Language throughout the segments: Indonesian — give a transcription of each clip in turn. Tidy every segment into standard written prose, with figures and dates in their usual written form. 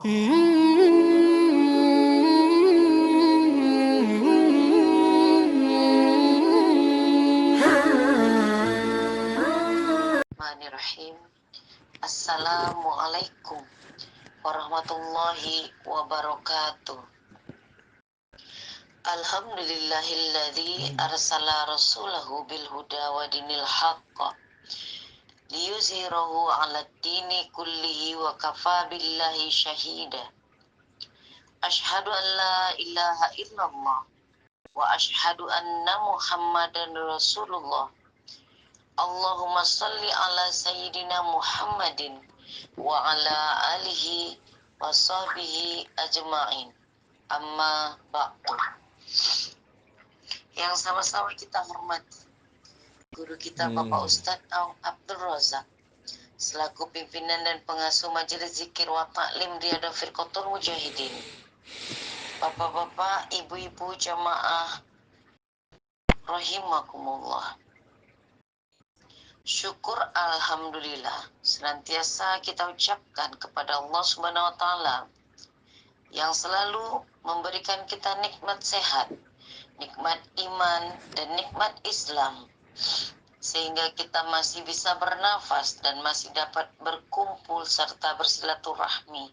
Bismillahirrahmanirrahim. Assalamualaikum warahmatullahi wabarakatuh. Alhamdulillahilladzi arsala rasulahu bil huda wa dinil haqq liyuzhirahu 'alad dini kullihi wa kafa billahi syahida. Asyhadu an la ilaha illallah wa asyhadu anna Muhammadan Rasulullah. Allahumma salli ala sayyidina Muhammadin wa ala alihi wa sahbihi ajma'in. Amma ba'du. Yang sama-sama kita hormati guru kita Bapak Ustadz Abdul Razak selaku pimpinan dan pengasuh Majelis Zikir wa Ta'lim Riyadhah Firqatul Mujahidin. Bapak-bapak, ibu-ibu jamaah rahimakumullah. Syukur alhamdulillah senantiasa kita ucapkan kepada Allah Subhanahu wa taala yang selalu memberikan kita nikmat sehat, nikmat iman dan nikmat Islam, sehingga kita masih bisa bernafas dan masih dapat berkumpul serta bersilaturahmi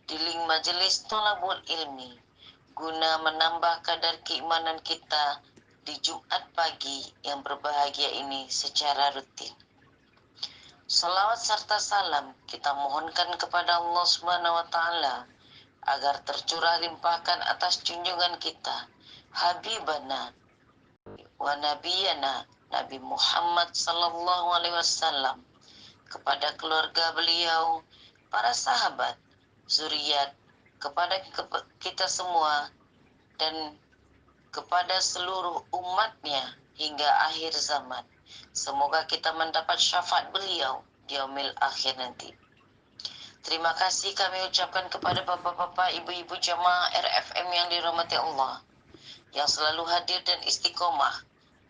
di link majelis thalabul ilmi guna menambah kadar keimanan kita di Jumat pagi yang berbahagia ini secara rutin. Salawat serta salam kita mohonkan kepada Allah Subhanahu wa taala agar tercurah limpahkan atas junjungan kita, Habibana wa Nabiyana Nabi Muhammad sallallahu alaihi wasallam, kepada keluarga beliau, para sahabat, zuriat, kepada kita semua dan kepada seluruh umatnya hingga akhir zaman. Semoga kita mendapat syafaat beliau di yaumil akhir nanti. Terima kasih kami ucapkan kepada bapak-bapak, ibu-ibu jamaah RFM yang dirahmati Allah, yang selalu hadir dan istiqomah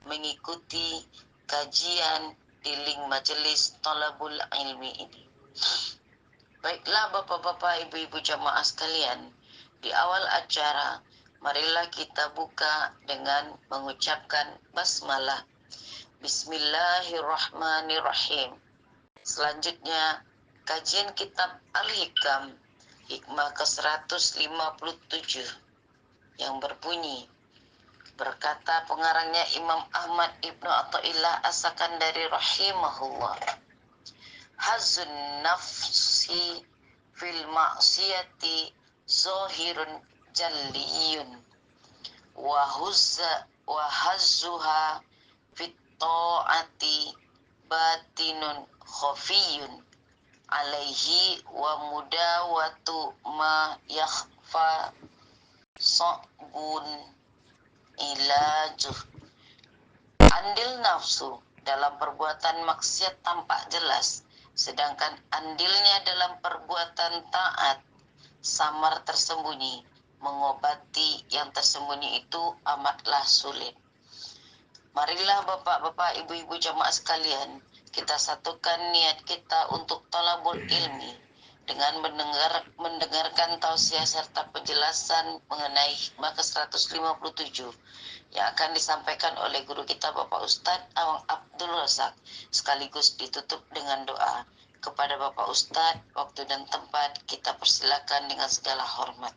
mengikuti kajian di link majelis thalabul ilmi ini. Baiklah bapak-bapak, ibu-ibu jamaah sekalian, di awal acara marilah kita buka dengan mengucapkan basmalah. Bismillahirrahmanirrahim. Selanjutnya kajian kitab Al-Hikam hikmah ke-157 yang berbunyi, berkata pengarangnya Imam Ahmad Ibnu Athaillah As-Sakandari rahimahullah, hazun nafsi fil ma'siyati zohirun jalliyun wa hazzuha fit ta'ati batinun khafiyun alaihi wa mudawatu ma yakhfa sa'bun ilajuh. Andil nafsu dalam perbuatan maksiat tampak jelas, sedangkan andilnya dalam perbuatan taat samar tersembunyi. Mengobati yang tersembunyi itu amatlah sulit. Marilah bapak-bapak, ibu-ibu jamaah sekalian, kita satukan niat kita untuk thalabul ilmi dengan mendengarkan tausiah serta penjelasan mengenai hikmah ke-157 yang akan disampaikan oleh guru kita Bapak Ustadz Abdul Razak, sekaligus ditutup dengan doa. Kepada Bapak Ustadz, waktu dan tempat kita persilakan dengan segala hormat.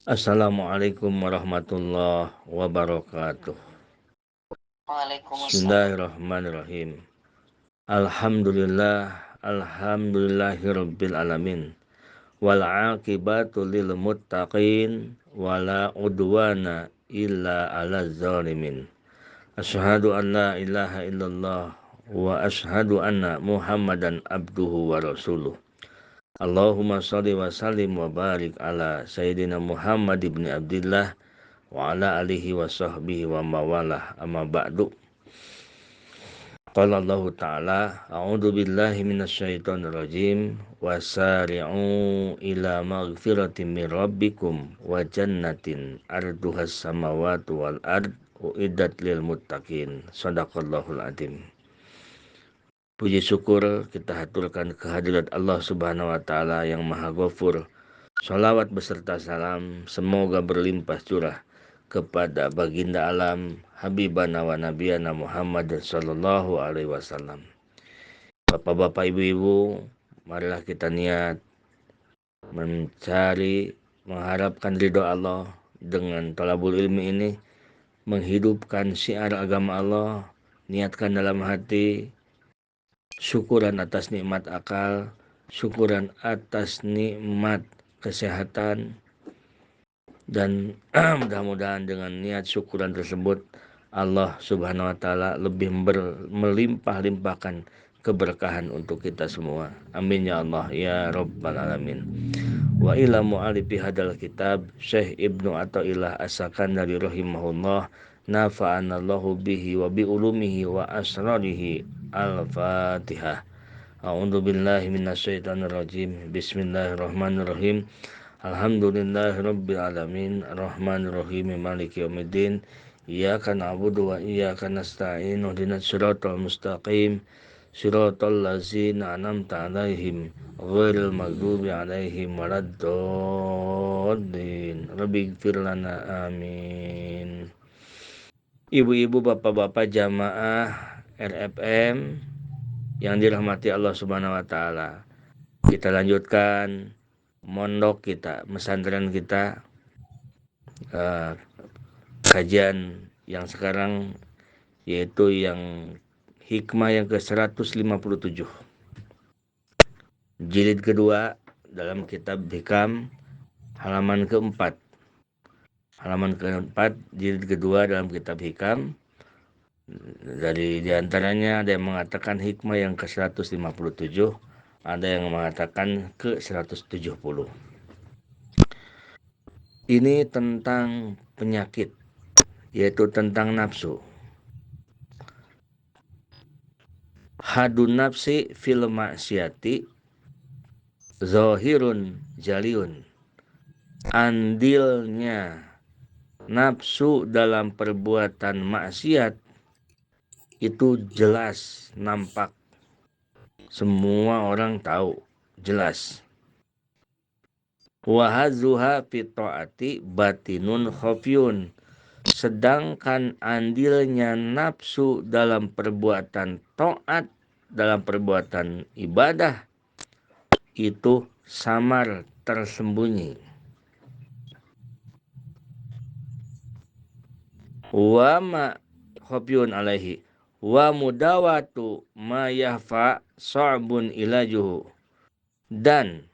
Assalamualaikum warahmatullahi wabarakatuh. Waalaikumsalam. Bismillahirrahmanirrahim. Alhamdulillahirabbil alamin. Wal aqibatu lil muttaqin wala udwana illa 'alal zalimin. Asyhadu an la ilaha illallah wa asyhadu anna Muhammadan abduhu wa rasuluh. Allahumma shalli wa sallim wa barik ala Sayyidina Muhammad ibn Abdillah wa ala alihi wa sahbihi wa mawalah, amma ba'du. Qala Allah ta'ala, a'udzu billahi minasyaitonir rajim, wasari'u ila maghfiratin min rabbikum wa jannatin arduhas samawati wal ard uiddat lil muttaqin. Shadaqallahul adzim. Puji syukur kita haturkan kehadirat Allah Subhanahu wa Ta'ala yang Maha Ghafur. Sholawat beserta salam semoga berlimpah curah kepada baginda alam Habibana wa Nabiyana Muhammad sallallahu alaihi wasallam. Bapak-bapak, ibu-ibu, marilah kita niat mengharapkan ridho Allah dengan thalabul ilmi ini, menghidupkan syiar agama Allah, niatkan dalam hati syukuran atas nikmat akal, syukuran atas nikmat kesehatan, dan mudah-mudahan dengan niat syukuran tersebut Allah Subhanahu wa Ta'ala lebih melimpah-limpahkan keberkahan untuk kita semua. Amin ya Allah ya Rabbal Alamin. Wa ila mu'alifi hadal kitab Syekh Ibnu Athaillah As-Sakandari rahimahullah, nafa'anallahu bihi wa bi ulumihi wa asrarihi. Al-Fatihah. A'udzu billahi minasyaitonir rajim. Bismillahirrahmanirrahim. Alhamdulillahirabbil alamin, arrahmanir rahim, maliki yaumiddin. Iyyaka na'budu wa iyyaka nasta'in. Ihdinas siratal mustaqim. Siratal ladzina an'amta 'alaihim ghairil maghdubi 'alaihim waladdallin. Rabbighfir lana, amin. Ibu-ibu, bapak-bapak jamaah RFM yang dirahmati Allah Subhanahu wa Ta'ala, kita lanjutkan mondok kita, pesantren kita, kajian yang sekarang, yaitu yang hikmah yang ke-157, jilid kedua dalam kitab Hikam, halaman keempat, jilid kedua dalam kitab Hikam. Dari diantaranya ada yang mengatakan hikmah yang ke-157, ada yang mengatakan ke-170. Ini tentang penyakit, yaitu tentang nafsu. Hadun nafsi fil maksiati zahirun jaliun. Andilnya nafsu dalam perbuatan maksiat itu jelas, nampak, semua orang tahu, jelas. Wa hazuha fi ta'ati batinun khafyun. Sedangkan andilnya nafsu dalam perbuatan taat, dalam perbuatan ibadah, itu samar, tersembunyi. Wa ma khafyun alaihi wa mudawatu ma yahfa sa'bun ilajuhu. Dan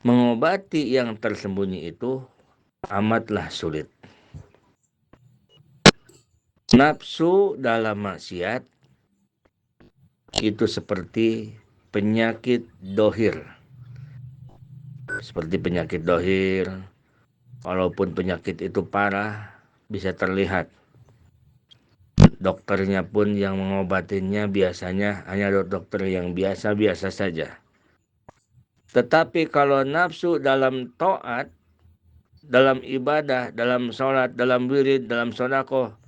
mengobati yang tersembunyi itu amatlah sulit. Nafsu dalam maksiat itu seperti penyakit dohir. Seperti penyakit dohir, walaupun penyakit itu parah, bisa terlihat. Dokternya pun yang mengobatinya biasanya hanya dokter yang biasa-biasa saja. Tetapi kalau nafsu dalam taat, dalam ibadah, dalam sholat, dalam wirid, dalam sedekah,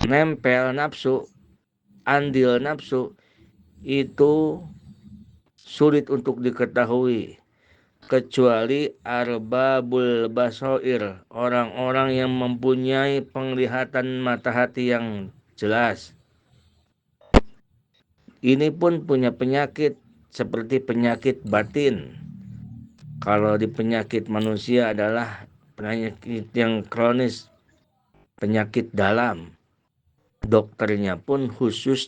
nempel nafsu, andil nafsu, itu sulit untuk diketahui, kecuali arbabul basair, orang-orang yang mempunyai penglihatan mata hati yang jelas. Ini pun punya penyakit seperti penyakit batin. Kalau di penyakit manusia adalah penyakit yang kronis, penyakit dalam. Dokternya pun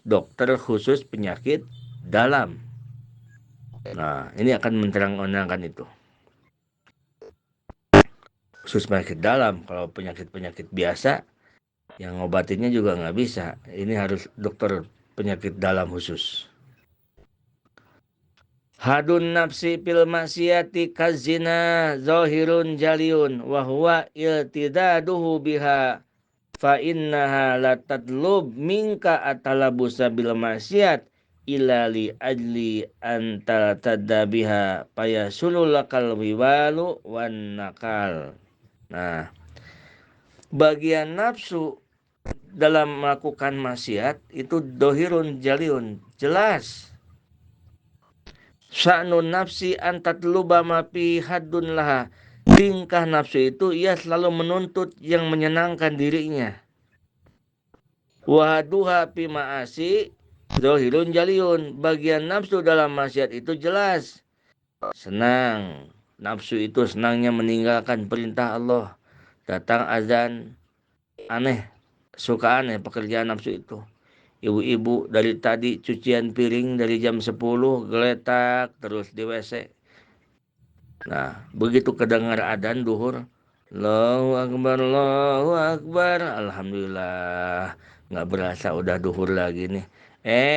dokter khusus penyakit dalam. Nah, ini akan menerang-nerangkan itu. Khusus penyakit dalam. Kalau penyakit-penyakit biasa, yang ngobatinnya juga nggak bisa. Ini harus dokter penyakit dalam khusus. Hadun nafsi fil maksiati kazina zahirun jaliun wa huwa iltidaduhu biha fa innaha la tatlub minka atalabusa bil maksiat illa li ajli anta tadabiha payasululakal wiwalu wan nakal. Nah, bagian nafsu dalam melakukan maksiat itu dohirun jaliun, jelas. Sya'nun nafsi antatluba mapi haddun laha. Tingkah nafsu itu ia selalu menuntut yang menyenangkan dirinya. Wahaduha pi ma'asi dohirun jaliun. Bagian nafsu dalam maksiat itu jelas. Senang. Nafsu itu senangnya meninggalkan perintah Allah. Datang azan, aneh, suka aneh pekerjaan nafsu itu. Ibu-ibu dari tadi cucian piring dari jam 10 geletak terus di WC. Nah, begitu kedengar adzan duhur, Allahu Akbar, Allahu Akbar, Alhamdulillah, nggak berasa udah duhur lagi nih.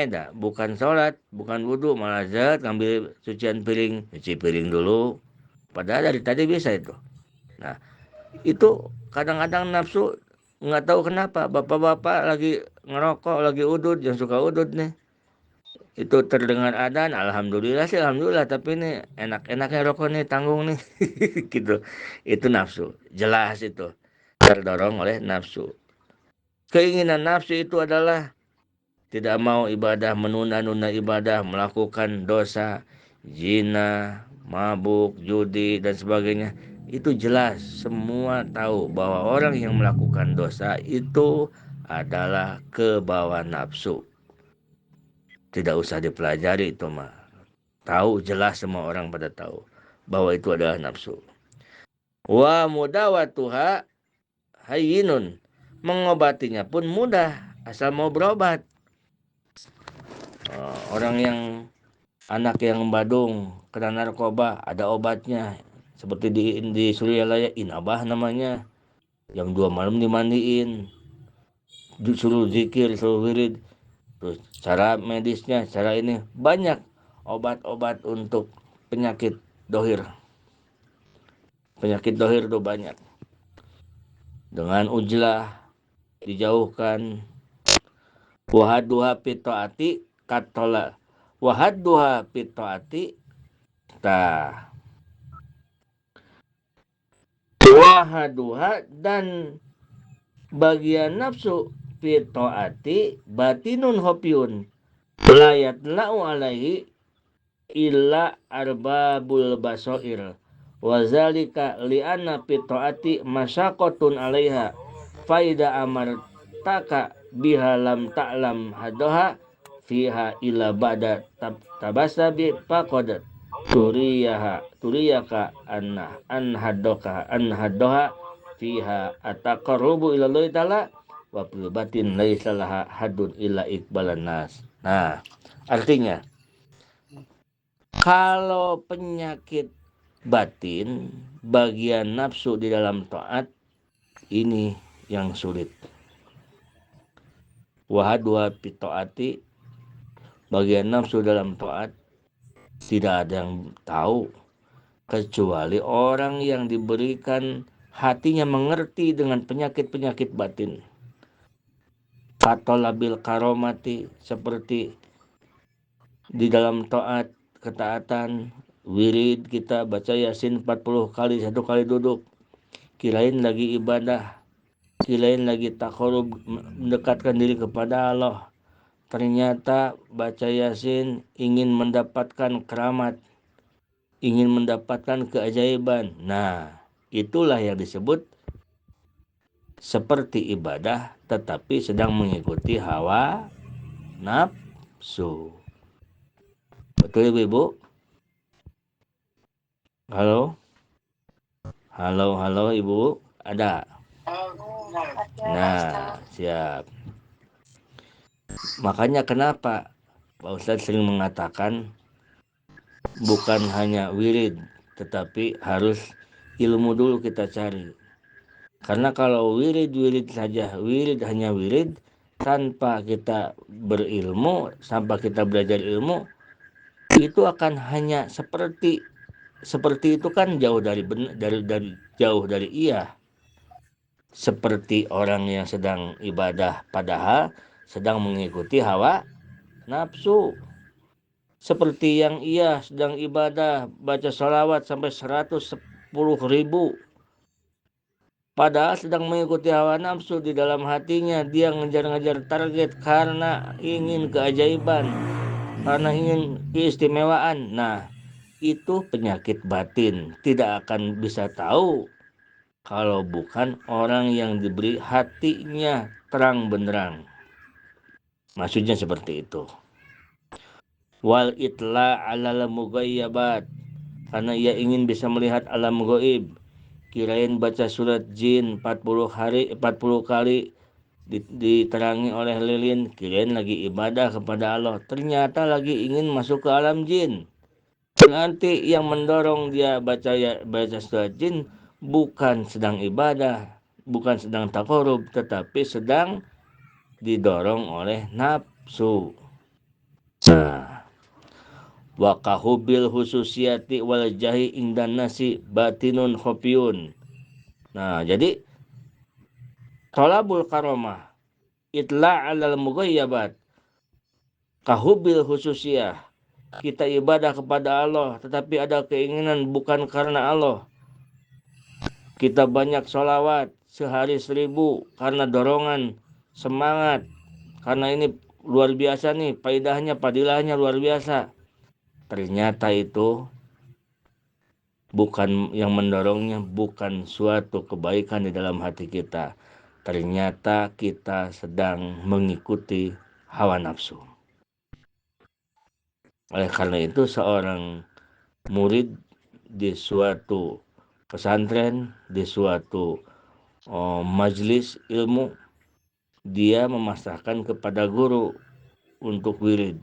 Dah, bukan sholat, bukan wudhu, malah zat ngambil cucian piring, cuci piring dulu. Padahal dari tadi bisa itu. Nah, itu kadang-kadang nafsu nggak tahu kenapa. Bapak-bapak lagi ngerokok, lagi udud, yang suka udud nih. Itu terdengar adzan, alhamdulillah sih, alhamdulillah, tapi ini enak-enaknya rokok nih, tanggung nih. Gitu. Itu nafsu, jelas itu terdorong oleh nafsu. Keinginan nafsu itu adalah tidak mau ibadah, menunda-nunda ibadah, melakukan dosa, zina, mabuk, judi dan sebagainya. Itu jelas, semua tahu bahwa orang yang melakukan dosa itu adalah kebawa nafsu. Tidak usah dipelajari itu mah. Tahu, jelas semua orang pada tahu bahwa itu adalah nafsu. Wa mudawatuha hayyinun. Mengobatinya pun mudah asal mau berobat. Orang yang anak yang badung kena narkoba ada obatnya. Seperti di Suryalaya, inabah namanya. Jam 2 malam dimandiin. Suruh zikir, suruh wirid. Terus cara medisnya, cara ini banyak obat-obat untuk penyakit dohir. Penyakit dohir itu banyak. Dengan ujlah dijauhkan. Wahaduha pitoati katola. Wahaduha pitoati ta. Wahaduha dan bagian nafsu pitoati batinun hopiun. Layat lau alaihi illa arbabul basoir. Wazalika li'anna pitoati masyakotun alaiha. Faida amartaka biha lam ta'lam hadoha fiha illa ba'da tabasabi faqad turiyaka anhadoha fiha ataqarrubu ila Allah ta'ala wa fil batin laisa laha hadun illa iqbalan nas. Nah, artinya kalau penyakit batin bagian nafsu di dalam taat ini yang sulit. Wahadwa pitoati bagian nafsu dalam taat tidak ada yang tahu kecuali orang yang diberikan hatinya mengerti dengan penyakit-penyakit batin. Katolabil karomati seperti di dalam taat ketaatan wirid kita baca Yasin 40 kali satu kali duduk, kirain lagi ibadah, kirain lagi taqarrub mendekatkan diri kepada Allah. Ternyata baca Yasin ingin mendapatkan keramat, ingin mendapatkan keajaiban. Nah, itulah yang disebut seperti ibadah tetapi sedang mengikuti hawa nafsu. Betul Ibu? Halo? Halo Ibu? Ada? Nah, siap. Makanya kenapa Pak Ustadz sering mengatakan bukan hanya wirid, tetapi harus ilmu dulu kita cari. Karena kalau wirid saja, wirid hanya wirid, tanpa kita berilmu, tanpa kita belajar ilmu, itu akan hanya seperti itu kan jauh dari jauh dari iya. Seperti orang yang sedang ibadah padahal sedang mengikuti hawa nafsu. Seperti yang ia sedang ibadah baca sholawat sampai 110.000 padahal sedang mengikuti hawa nafsu. Di dalam hatinya dia ngejar-ngejar target karena ingin keajaiban, karena ingin keistimewaan. Nah, itu penyakit batin. Tidak akan bisa tahu kalau bukan orang yang diberi hatinya terang benderang. Maksudnya seperti itu. Wal itla alal mughayyabat, karena ia ingin bisa melihat alam gaib. Kirain baca surat jin 40 kali diterangi oleh lilin, kirain lagi ibadah kepada Allah, ternyata lagi ingin masuk ke alam jin. Nanti yang mendorong dia baca surat jin bukan sedang ibadah, bukan sedang takarub, tetapi sedang didorong oleh nafsu. Nah, wa kahubil hususiyati wal jahi indan nasi batinun khofiyun. Nah, jadi tolabul karomah itla alal mughayyabat, kahubil hususiyah, kita ibadah kepada Allah tetapi ada keinginan bukan karena Allah. Kita banyak sholawat sehari 1000 karena dorongan semangat, karena ini luar biasa nih, padilahnya luar biasa. Ternyata itu bukan yang mendorongnya, bukan suatu kebaikan di dalam hati kita. Ternyata kita sedang mengikuti hawa nafsu. Oleh karena itu seorang murid di suatu pesantren, di suatu majelis ilmu, dia memasrahkan kepada guru untuk wirid.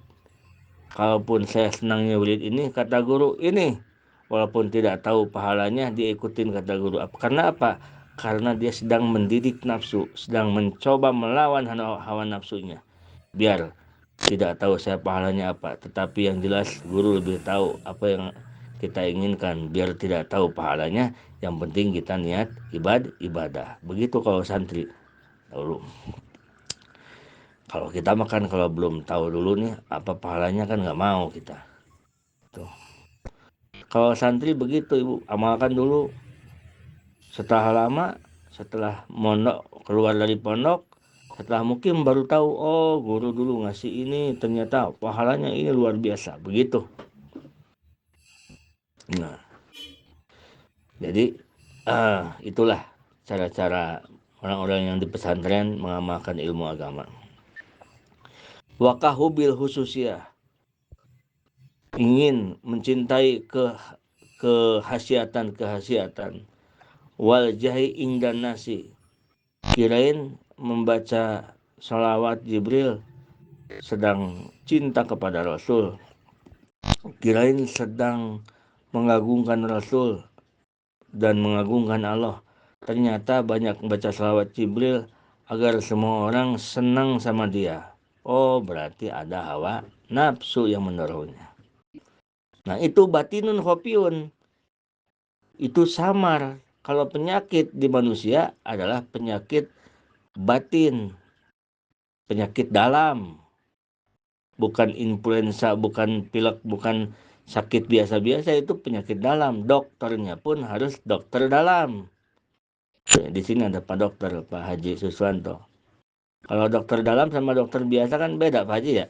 Kalaupun saya senangnya wirid ini, kata guru ini, walaupun tidak tahu pahalanya, dia ikutin kata guru. Karena apa? Karena dia sedang mendidik nafsu, sedang mencoba melawan hawa nafsunya. Biar tidak tahu saya pahalanya apa, tetapi yang jelas guru lebih tahu apa yang kita inginkan. Biar tidak tahu pahalanya, yang penting kita niat ibadah. Begitu kalau santri dulu. Kalau kita makan, kalau belum tahu dulu nih apa pahalanya kan nggak mau kita. Tuh. Kalau santri begitu ibu, amalkan dulu. Setelah lama, setelah mondok keluar dari pondok, setelah mungkin baru tahu, oh guru dulu ngasih ini, ternyata pahalanya ini luar biasa. Begitu. Nah, jadi itulah cara-cara orang-orang yang di pesantren mengamalkan ilmu agama. Wakahubil khususiyah, ingin mencintai kehasiatan, wal jahi indan nasi, kirain membaca sholawat Jibril sedang cinta kepada Rasul, kirain sedang mengagungkan Rasul dan mengagungkan Allah. Ternyata banyak membaca sholawat Jibril agar semua orang senang sama dia. Oh, berarti ada hawa nafsu yang mendorongnya. Nah, itu batinun khofiyun, itu samar. Kalau penyakit di manusia adalah penyakit batin, penyakit dalam, bukan influenza, bukan pilek, bukan sakit biasa-biasa, itu penyakit dalam. Dokternya pun harus dokter dalam. Di sini ada Pak Dokter, Pak Haji Suswanto. Kalau dokter dalam sama dokter biasa kan beda, Pak Haji ya.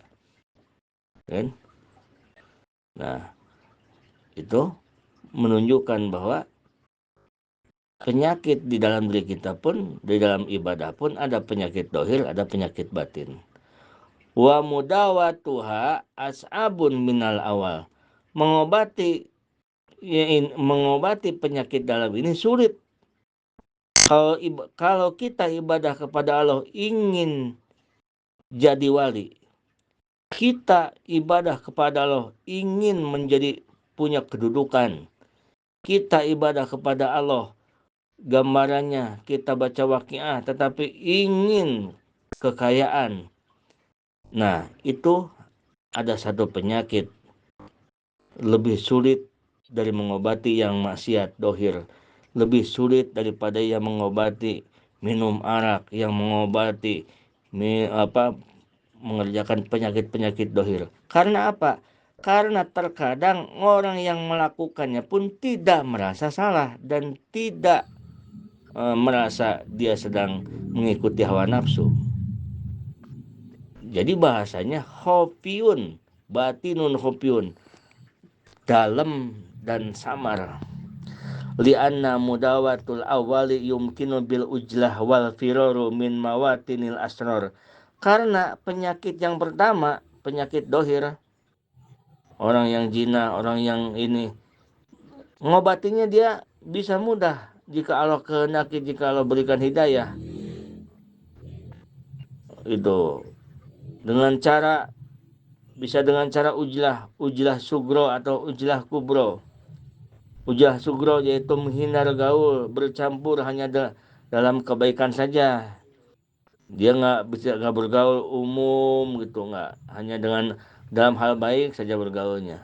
Kan? Nah, itu menunjukkan bahwa penyakit di dalam diri kita pun, di dalam ibadah pun ada penyakit dohir, ada penyakit batin. Wa mudawatuha as'abun minal awal. Mengobati penyakit dalam ini sulit. Kalau kita ibadah kepada Allah ingin jadi wali, kita ibadah kepada Allah ingin menjadi punya kedudukan, kita ibadah kepada Allah gambarannya kita baca waqiah tetapi ingin kekayaan. Nah, itu ada satu penyakit lebih sulit dari mengobati yang maksiat dohir, lebih sulit daripada yang mengobati minum arak, yang mengobati mengerjakan penyakit-penyakit dohir. Karena apa? Karena terkadang orang yang melakukannya pun tidak merasa salah dan tidak merasa dia sedang mengikuti hawa nafsu. Jadi bahasanya khofiyun, batinun khofiyun, dalam dan samar. Lianna mudawatul awali yumkinu bil ujlah wal firaru min mawatinil asror. Karena penyakit yang pertama, penyakit dohir, orang yang zina, orang yang ini, ngobatinya dia bisa mudah jika Allah kehendaki, jika Allah berikan hidayah. Itu dengan cara, bisa dengan cara ujlah sugro atau ujlah kubro. Ujlah sugro yaitu menghindar gaul, bercampur hanya dalam kebaikan saja. Dia nggak bergaul umum gitu, nggak hanya dalam hal baik saja bergaulnya,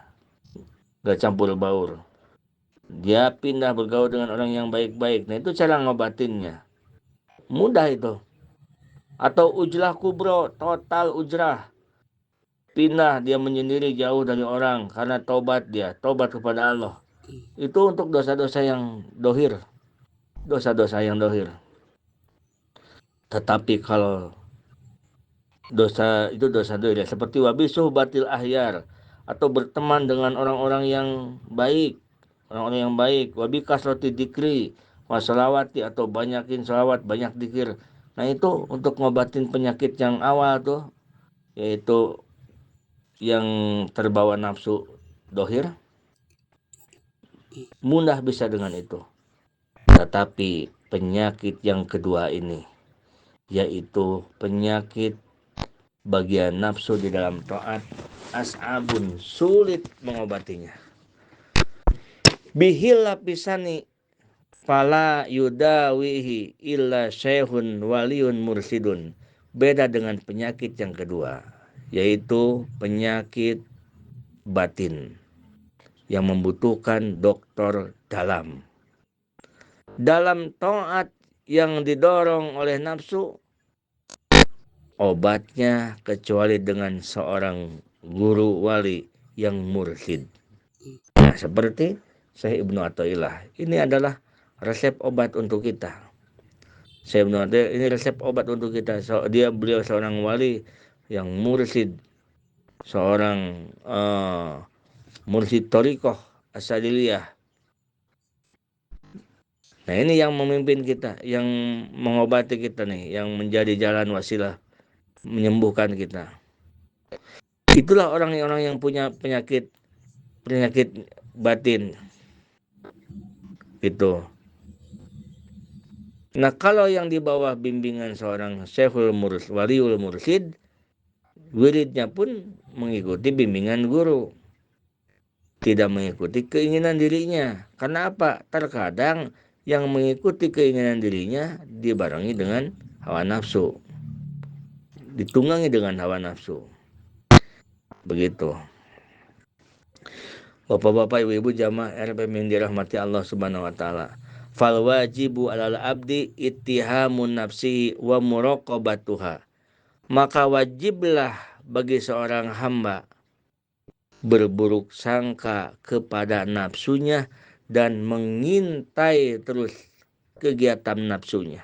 nggak campur baur. Dia pindah bergaul dengan orang yang baik-baik. Nah itu cara ngobatinnya, mudah itu. Atau ujlah kubro, total ujrah, pindah dia menyendiri jauh dari orang karena tobat kepada Allah. Itu untuk dosa-dosa yang dohir, dosa-dosa yang dohir. Tetapi kalau dosa itu dosa dohir, seperti wabisuh batil ahyar, atau berteman dengan orang-orang yang baik, wabika roti dikri, wasolawati, atau banyakin salawat, banyak dikir. Nah itu untuk ngobatin penyakit yang awal tuh, yaitu yang terbawa nafsu dohir, mudah bisa dengan itu. Tetapi penyakit yang kedua ini, yaitu penyakit bagian nafsu di dalam taat, as'abun, sulit mengobatinya. Bihil lapisani fala yudawihi illa syekhun waliyun mursidun. Beda dengan penyakit yang kedua, yaitu penyakit batin yang membutuhkan dokter dalam. Dalam taat yang didorong oleh nafsu, obatnya kecuali dengan seorang guru wali yang mursyid. Nah, seperti Syekh Ibnu Athaillah. Ini adalah resep obat untuk kita. Syekh Ibnu Athaillah ini resep obat untuk kita. Beliau seorang wali yang mursyid, seorang mursyid thariqah Asadiliyah. Nah, ini yang memimpin kita, yang mengobati kita nih, yang menjadi jalan wasilah menyembuhkan kita. Itulah orang-orang yang punya penyakit batin gitu. Nah, kalau yang di bawah bimbingan seorang Syekhul Mursyid, Waliul Mursyid, wiridnya pun mengikuti bimbingan guru, tidak mengikuti keinginan dirinya. Karena apa? Terkadang yang mengikuti keinginan dirinya dibarengi dengan hawa nafsu, ditunggangi dengan hawa nafsu. Begitu. Bapak-bapak, ibu-ibu jamaah RPM yang dirahmati Allah Subhanahu wa taala. Fal wajibu alal abdi ittihamun nafsihi wa muraqabatuha. Maka wajiblah bagi seorang hamba berburuk sangka kepada nafsunya dan mengintai terus kegiatan nafsunya.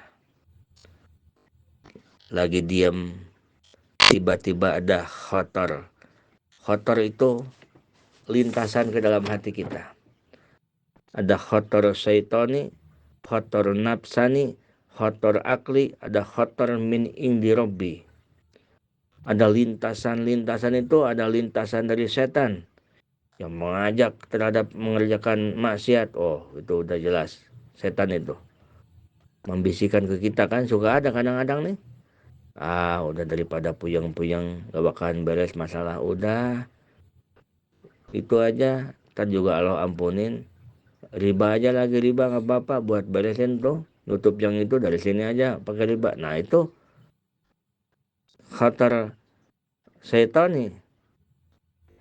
Lagi diam, tiba-tiba ada khotor. Khotor itu lintasan ke dalam hati kita. Ada khotor syaitani, khotor nafsani, khotor akli, ada khotor min indi robbi. Ada lintasan-lintasan itu, ada lintasan dari setan yang mengajak terhadap mengerjakan maksiat. Oh, itu udah jelas setan itu membisikkan ke kita, kan suka ada kadang-kadang nih. Udah daripada puyeng-puyeng gak bakalan beres masalah, udah itu aja, ntar juga Allah ampunin. Riba aja lagi, riba gak apa-apa, buat beresin tuh, nutup yang itu dari sini aja pakai riba. Nah itu khatar setan nih.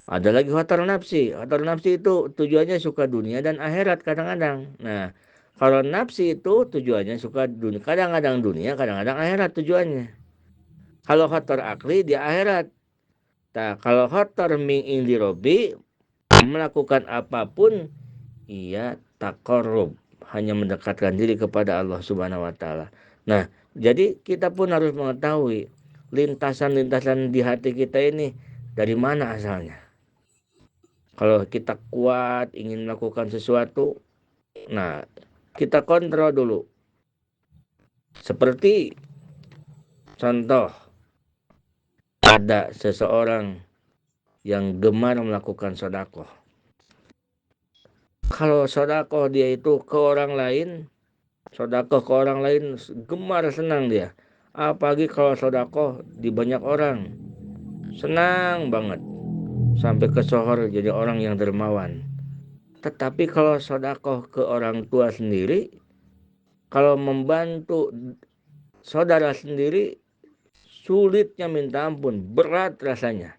Ada lagi khatar nafsi. Khatar nafsi itu tujuannya suka dunia dan akhirat kadang-kadang. Nah, kalau nafsi itu tujuannya suka dunia, kadang-kadang dunia, kadang-kadang akhirat tujuannya. Kalau khatar akli di akhirat. Nah, kalau khatar min indi robi, melakukan apapun ia taqarrub, hanya mendekatkan diri kepada Allah Subhanahu wa taala. Nah, jadi kita pun harus mengetahui lintasan-lintasan di hati kita ini dari mana asalnya. Kalau kita kuat ingin melakukan sesuatu, nah kita kontrol dulu. Seperti contoh, ada seseorang yang gemar melakukan sedekah. Kalau sedekah dia itu ke orang lain, sedekah ke orang lain gemar senang dia. Apalagi kalau sedekah di banyak orang, senang banget. Sampai ke sohor jadi orang yang dermawan. Tetapi kalau sedekah ke orang tua sendiri, kalau membantu saudara sendiri, sulitnya minta ampun, berat rasanya.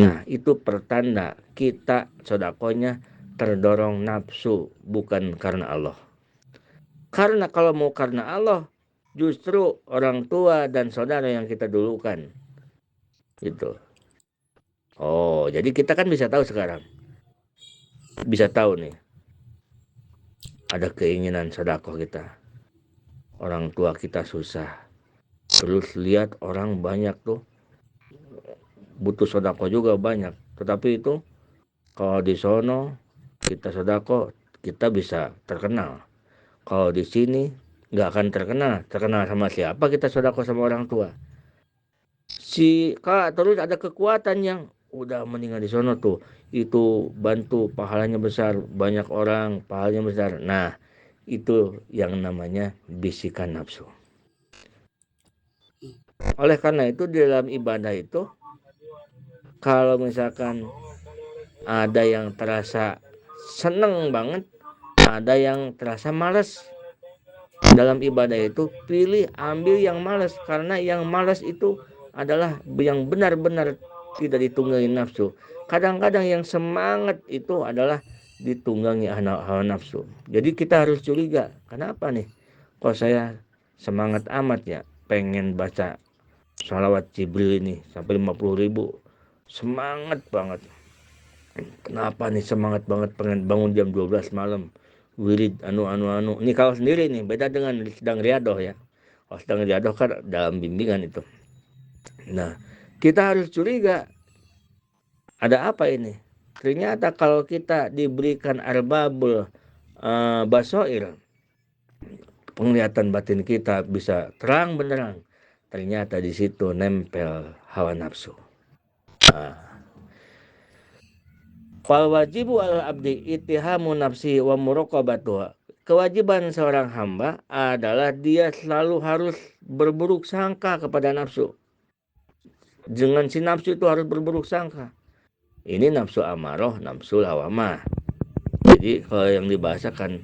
Nah, itu pertanda kita sedekahnya terdorong nafsu, bukan karena Allah. Karena kalau mau karena Allah, justru orang tua dan saudara yang kita dulukan. Gitu. Oh, jadi kita kan bisa tahu sekarang. Bisa tahu nih. Ada keinginan sedekah kita. Orang tua kita susah. Terus lihat orang banyak tuh. Butuh sedekah juga banyak. Tetapi itu kalau di sono kita sedekah, kita bisa terkenal. Kalau di sini nggak akan terkenal. Terkenal sama siapa kita sedekah sama orang tua. Si kak terus ada kekuatan yang udah meninggal di sono tuh. Itu bantu pahalanya besar. Banyak orang pahalanya besar. Nah itu yang namanya bisikan nafsu. Oleh karena itu di dalam ibadah itu, kalau misalkan ada yang terasa seneng banget, ada yang terasa males. Dalam ibadah itu pilih ambil yang malas, karena yang malas itu adalah yang benar-benar tidak ditunggangi nafsu. Kadang-kadang yang semangat itu adalah ditunggangi hawa nafsu. Jadi kita harus curiga, kenapa nih kok saya semangat amat ya pengen baca sholawat Jibril ini sampai 50.000, semangat banget. Kenapa nih semangat banget pengen bangun jam 12 malam wirid anu. Ini kalau sendiri nih beda dengan sedang riadoh ya. Kalau sedang riadoh kan dalam bimbingan itu. Nah, kita harus curiga ada apa ini. Ternyata kalau kita diberikan arbabul basoir, penglihatan batin kita bisa terang benderang. Ternyata di situ nempel hawa nafsu. Nah, fal wajibu al abdi ittihamu nafsi wa muraqabatuha. Kewajiban seorang hamba adalah dia selalu harus berburuk sangka kepada nafsu. Dengan si nafsu itu harus berburuk sangka. Ini nafsu amarah, nafsu lawamah. Jadi kalau yang dibahasakan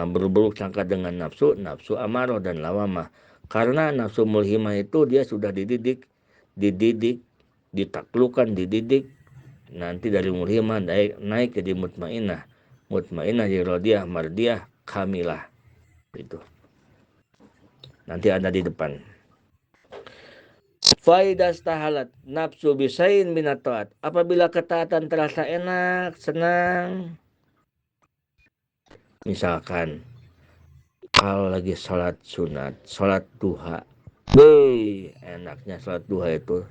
berburuk sangka dengan nafsu, nafsu amarah dan lawamah. Karena nafsu mulhimah itu dia sudah dididik, ditaklukkan, dididik. Nanti dari mulhimah naik jadi mutmainah jadi rodiyah, mardiyah, kamilah. Itu nanti ada di depan. Faidas tahalat nafsu bisain minataat. Apabila ketaatan terasa enak, senang. Misalkan kalau lagi sholat sunat, sholat duha, enaknya sholat duha itu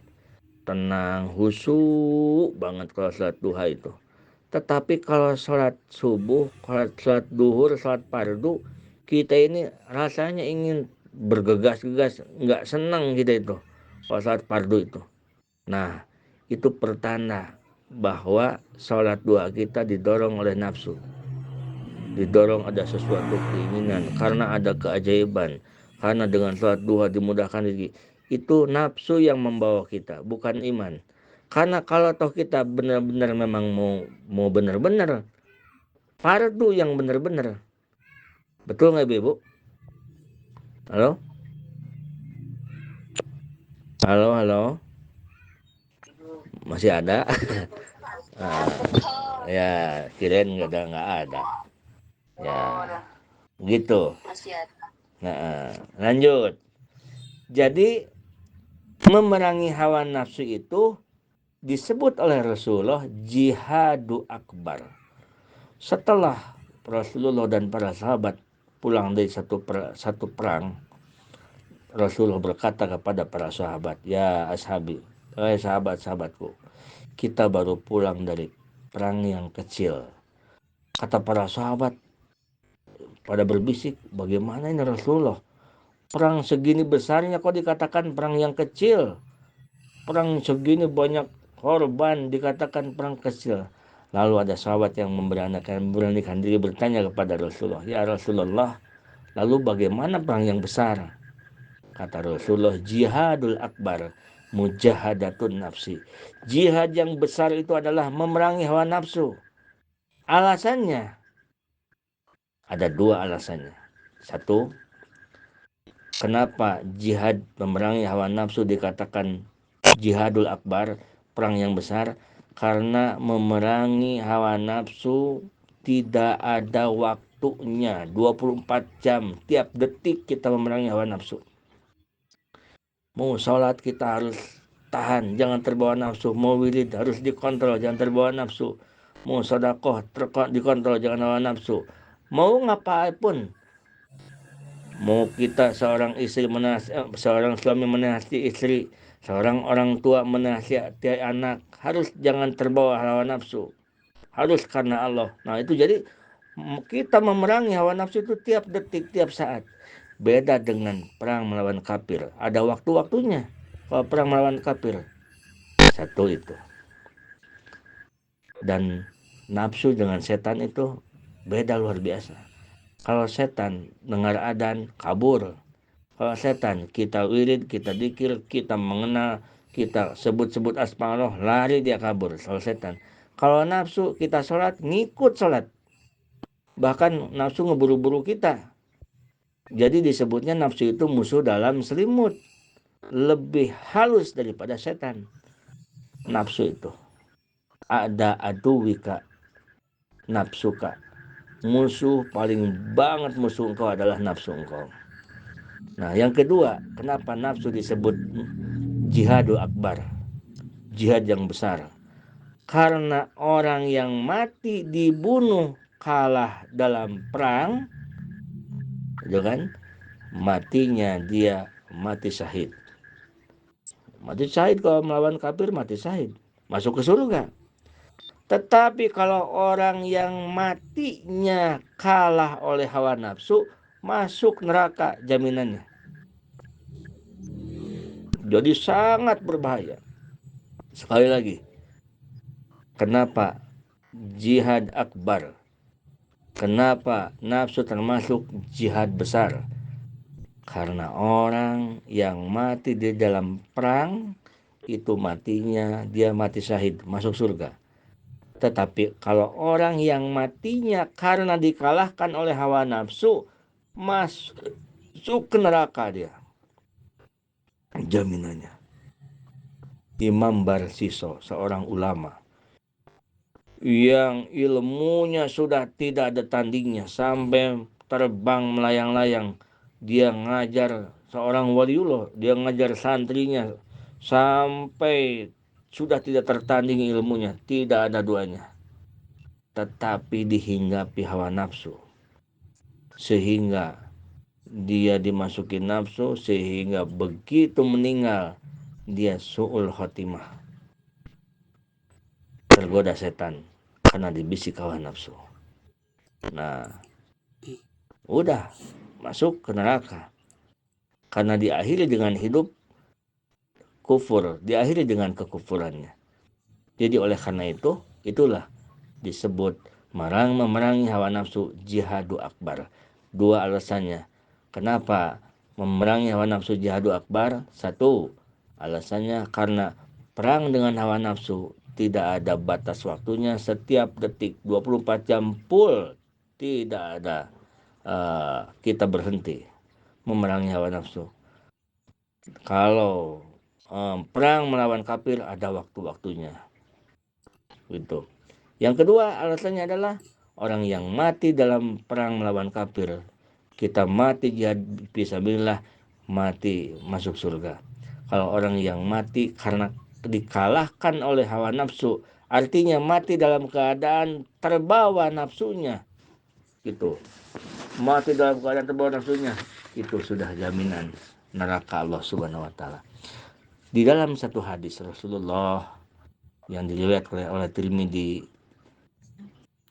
tenang, khusyuk banget kalau sholat duha itu. Tetapi kalau sholat subuh, sholat duhur, sholat fardu, kita ini rasanya ingin bergegas-gegas, nggak senang kita itu kalau sholat fardu itu. Nah, itu pertanda bahwa sholat duha kita didorong oleh nafsu. Didorong ada sesuatu keinginan, karena ada keajaiban. Karena dengan sholat duha dimudahkan rezeki. Itu nafsu yang membawa kita, bukan iman. Karena kalau toh kita benar-benar memang mau benar-benar fardu yang benar-benar. Betul nggak Ibu? Halo? Halo? Masih ada? Ya, kirain nggak ada. Ya, gitu. Nah, lanjut. Jadi memerangi hawa nafsu itu disebut oleh Rasulullah jihadu akbar. Setelah Rasulullah dan para sahabat pulang dari satu perang, Rasulullah berkata kepada para sahabat, ya ashabi, sahabat-sahabatku, kita baru pulang dari perang yang kecil. Kata para sahabat pada berbisik, bagaimana ini Rasulullah? Perang segini besarnya kok dikatakan perang yang kecil? Perang segini banyak korban dikatakan perang kecil. Lalu ada sahabat yang memberanikan diri bertanya kepada Rasulullah, ya Rasulullah, lalu bagaimana perang yang besar? Kata Rasulullah, jihadul akbar, mujahadatun nafsi. Jihad yang besar itu adalah memerangi hawa nafsu. Alasannya, ada dua alasannya. Satu, kenapa jihad memerangi hawa nafsu dikatakan jihadul akbar, perang yang besar? Karena memerangi hawa nafsu tidak ada waktunya, 24 jam, tiap detik kita memerangi hawa nafsu. Mau sholat kita harus tahan, jangan terbawa nafsu. Mau wirid harus dikontrol, jangan terbawa nafsu. Mau sedekah dikontrol, jangan hawa nafsu. Mau ngapain, mau kita seorang suami menasihati istri, seorang orang tua menasihati anak, harus jangan terbawa hawa nafsu, harus karena Allah. Nah itu jadi kita memerangi hawa nafsu itu tiap detik, tiap saat. Beda dengan perang melawan kafir, ada waktu-waktunya. Kalau perang melawan kafir, satu itu. Dan nafsu dengan setan itu beda luar biasa. Kalau setan dengar adzan kabur. Kalau setan kita wirid, kita dikir, kita mengenal, kita sebut-sebut asma Allah, lari dia kabur. Kalau setan. Kalau nafsu kita sholat, ngikut sholat. Bahkan nafsu ngeburu-buru kita. Jadi disebutnya nafsu itu musuh dalam selimut. Lebih halus daripada setan. Nafsu itu. Ada aduwika, nafsuka. Musuh paling banget musuh engkau adalah nafsu engkau. Nah yang kedua, kenapa nafsu disebut jihadul akbar, jihad yang besar? Karena orang yang mati dibunuh kalah dalam perang, gitu kan? Matinya dia mati syahid. Mati syahid kalau melawan kafir, mati syahid, masuk ke surga. Tetapi kalau orang yang matinya kalah oleh hawa nafsu, masuk neraka jaminannya. Jadi sangat berbahaya. Sekali lagi, kenapa jihad akbar? Kenapa nafsu termasuk jihad besar? Karena orang yang mati di dalam perang itu matinya dia mati syahid, masuk surga. Tetapi kalau orang yang matinya karena dikalahkan oleh hawa nafsu, masuk ke neraka dia. Jaminannya. Imam Barsiso, seorang ulama yang ilmunya sudah tidak ada tandingnya, sampai terbang melayang-layang. Dia ngajar seorang waliullah, dia ngajar santrinya sampai sudah tidak tertanding ilmunya, tidak ada duanya. Tetapi dihinggapi hawa nafsu, sehingga dia dimasuki nafsu, sehingga begitu meninggal dia su'ul khotimah, tergoda setan karena dibisik hawa nafsu. Nah, udah masuk ke neraka karena diakhiri dengan hidup kufur, diakhiri dengan kekufurannya. Jadi oleh karena itu, itulah disebut memerangi hawa nafsu jihadu akbar. Dua alasannya. Kenapa memerangi hawa nafsu jihadu akbar? Satu, alasannya karena perang dengan hawa nafsu tidak ada batas waktunya, setiap detik 24 jam full, tidak ada kita berhenti memerangi hawa nafsu. Kalau perang melawan kafir ada waktu-waktunya. Gitu. Yang kedua alasannya adalah orang yang mati dalam perang melawan kafir, kita mati jihad fisabilillah, mati masuk surga. Kalau orang yang mati karena dikalahkan oleh hawa nafsu, artinya mati dalam keadaan terbawa nafsunya, gitu. Mati dalam keadaan terbawa nafsunya, itu sudah jaminan neraka Allah Subhanahu wa taala. Di dalam satu hadis Rasulullah yang diriwayatkan oleh Tirmidzi,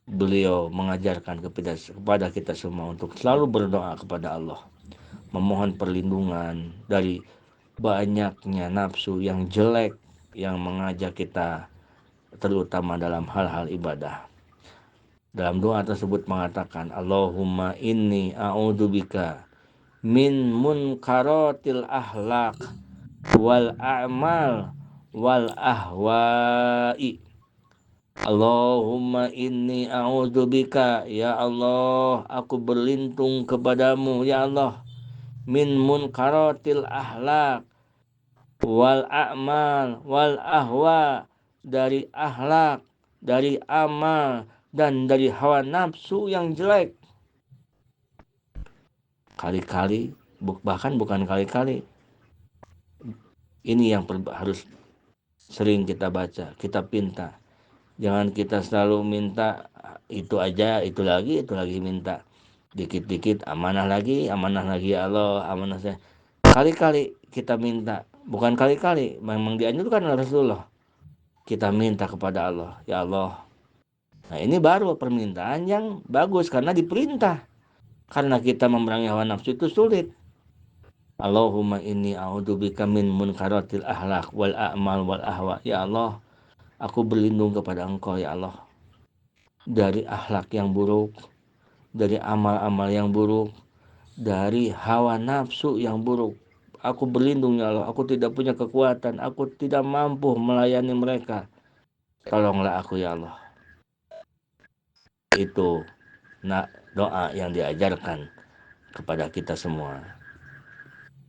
beliau mengajarkan kepada kita semua untuk selalu berdoa kepada Allah, memohon perlindungan dari banyaknya nafsu yang jelek yang mengajak kita, terutama dalam hal-hal ibadah. Dalam doa tersebut mengatakan, Allahumma inni a'udzubika min munkaratil akhlaq wal a'mal wal ahwa'i. Allahumma inni a'udzubika, ya Allah, aku berlindung kepadamu, ya Allah, min munkaratil akhlaq wal a'mal wal ahwa, dari akhlak, dari amal, dan dari hawa nafsu yang jelek. Kali-kali, bahkan bukan kali-kali, ini yang harus sering kita baca, kita pinta. Jangan kita selalu minta itu aja, itu lagi minta. Dikit-dikit amanah lagi ya Allah, amanah saya. Kali-kali kita minta, bukan kali-kali, memang dianjurkan oleh Rasulullah. Kita minta kepada Allah, ya Allah. Nah, ini baru permintaan yang bagus karena diperintah. Karena kita memerangi hawa nafsu itu sulit. Allahumma inni a'udzubika min munkaratil akhlaq wal a'mal wal ahwa. Ya Allah, aku berlindung kepada Engkau, ya Allah, dari akhlak yang buruk, dari amal-amal yang buruk, dari hawa nafsu yang buruk. Aku berlindung, ya Allah. Aku tidak punya kekuatan, aku tidak mampu melayani mereka. Tolonglah aku, ya Allah. Itu doa yang diajarkan kepada kita semua.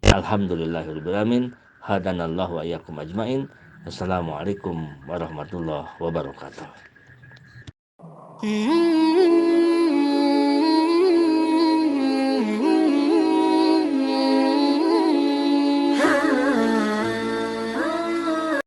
Alhamdulillahirabbil alamin. Hadanallahu wa iyyakum ajmain. Assalamualaikum warahmatullahi wabarakatuh.